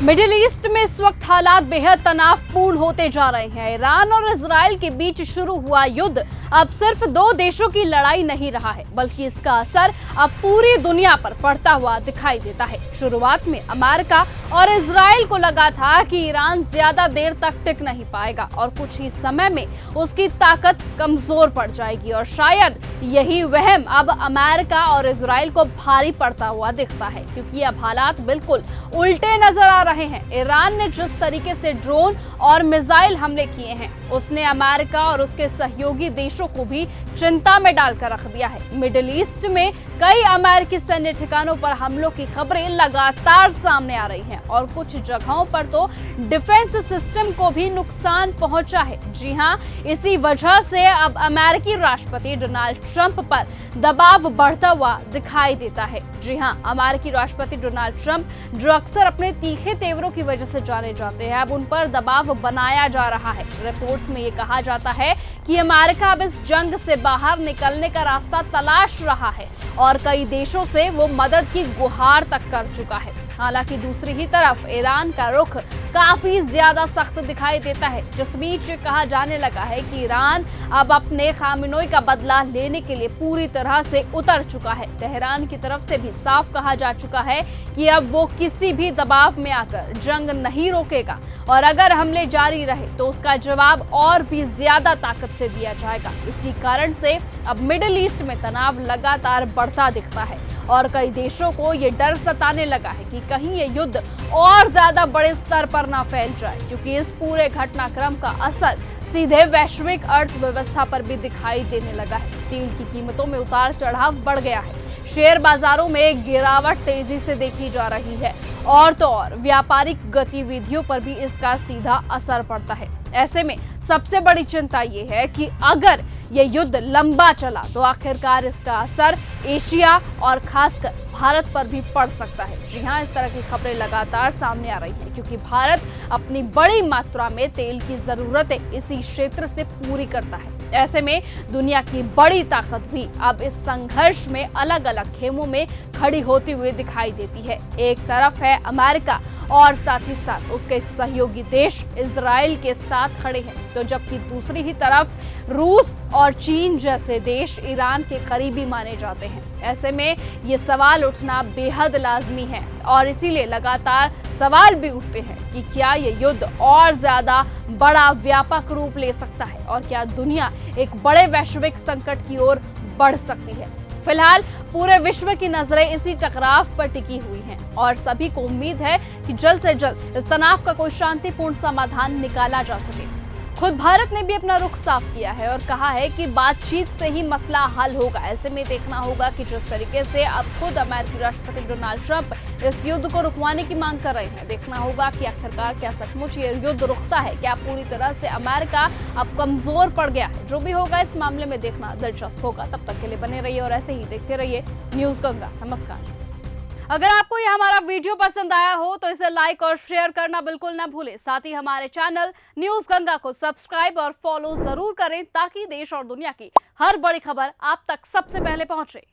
Middle east में इस वक्त हालात बेहद तनावपूर्ण होते जा रहे हैं। ईरान और इजराइल के बीच शुरू हुआ युद्ध अब सिर्फ दो देशों की लड़ाई नहीं रहा है, बल्कि इसका असर अब पूरी दुनिया पर पड़ता हुआ दिखाई देता है। शुरुआत में अमेरिका और इजराइल को लगा था कि ईरान ज्यादा देर तक टिक नहीं पाएगा और कुछ ही समय में उसकी ताकत कमजोर पड़ जाएगी, और शायद यही वहम अब अमेरिका और इजराइल को भारी पड़ता हुआ दिखता है, क्योंकि अब हालात बिल्कुल उल्टे नजर आ रहे हैं। ईरान ने जिस तरीके से ड्रोन और मिसाइल हमले किए हैं, उसने अमेरिका और उसके सहयोगी देशों को भी चिंता में डालकर रख दिया है। मिडिल ईस्ट में कई अमेरिकी सैन्य ठिकानों पर हमलों की खबरें लगातार सामने आ रही हैं और कुछ जगहों पर तो डिफेंस सिस्टम को भी नुकसान पहुंचा है। जी हां, इसी वजह से अब अमेरिकी राष्ट्रपति डोनाल्ड ट्रंप पर दबाव बढ़ता हुआ दिखाई देता है। जी हां, अमेरिकी राष्ट्रपति डोनाल्ड ट्रंप, जो अक्सर अपने तीखे तेवरों की वजह से जाने जाते हैं, अब उन पर दबाव बनाया जा रहा है। रिपोर्ट्स में ये कहा जाता है कि अमेरिका अब इस जंग से बाहर निकलने का रास्ता तलाश रहा है और कई देशों से वो मदद की गुहार तक कर चुका है। हालांकि दूसरी ही तरफ ईरान का रुख काफी ज्यादा सख्त दिखाई देता है, जिस बीच कहा जाने लगा है कि ईरान अब अपने खामिनोई का बदला लेने के लिए पूरी तरह से उतर चुका है। तेहरान की तरफ से भी साफ कहा जा चुका है कि अब वो किसी भी दबाव में आकर जंग नहीं रोकेगा और अगर हमले जारी रहे तो उसका जवाब और भी ज्यादा ताकत से दिया जाएगा। इसी कारण से अब मिडिल ईस्ट में तनाव लगातार बढ़ता दिखता है और कई देशों को ये डर सताने लगा है कि कहीं ये युद्ध और ज्यादा बड़े स्तर पर ना फैल जाए, क्योंकि इस पूरे घटनाक्रम का असर सीधे वैश्विक अर्थव्यवस्था पर भी दिखाई देने लगा है। तेल की कीमतों में उतार चढ़ाव बढ़ गया है, शेयर बाजारों में गिरावट तेजी से देखी जा रही है और तो और व्यापारिक गतिविधियों पर भी इसका सीधा असर पड़ता है। ऐसे में सबसे बड़ी चिंता ये है कि अगर ये युद्ध लंबा चला तो आखिरकार इसका असर एशिया और खासकर भारत पर भी पड़ सकता है। जी हां, इस तरह की खबरें लगातार सामने आ रही हैं, क्योंकि भारत अपनी बड़ी मात्रा में तेल की जरूरतें इसी क्षेत्र से पूरी करता है। ऐसे में दुनिया की बड़ी ताकत भी अब इस संघर्ष में अलग अलग खेमों में खड़ी होती हुई दिखाई देती है। एक तरफ है अमेरिका और साथ ही साथ उसके सहयोगी देश इजराइल के साथ खड़े हैं, तो जबकि दूसरी ही तरफ रूस और चीन जैसे देश ईरान के करीबी माने जाते हैं। ऐसे में ये सवाल उठना बेहद लाजमी है और इसीलिए लगातार सवाल भी उठते हैं कि क्या ये युद्ध और ज्यादा बड़ा व्यापक रूप ले सकता है और क्या दुनिया एक बड़े वैश्विक संकट की ओर बढ़ सकती है। फिलहाल पूरे विश्व की नजरें इसी टकराव पर टिकी हुई हैं और सभी को उम्मीद है कि जल्द से जल्द इस तनाव का कोई शांतिपूर्ण समाधान निकाला जा सके। खुद भारत ने भी अपना रुख साफ किया है और कहा है कि बातचीत से ही मसला हल होगा। ऐसे में देखना होगा कि जिस तरीके से अब खुद अमेरिकी राष्ट्रपति डोनाल्ड ट्रंप इस युद्ध को रुकवाने की मांग कर रहे हैं, देखना होगा कि आखिरकार क्या सचमुच ये युद्ध रुकता है, क्या पूरी तरह से अमेरिका अब कमजोर पड़ गया है। जो भी होगा इस मामले में देखना दिलचस्प होगा। तब तक के लिए बने रहिए और ऐसे ही देखते रहिए न्यूज गंगा। नमस्कार। अगर आपको यह हमारा वीडियो पसंद आया हो तो इसे लाइक और शेयर करना बिल्कुल ना भूलें। साथ ही हमारे चैनल न्यूज गंगा को सब्सक्राइब और फॉलो जरूर करें, ताकि देश और दुनिया की हर बड़ी खबर आप तक सबसे पहले पहुंचे।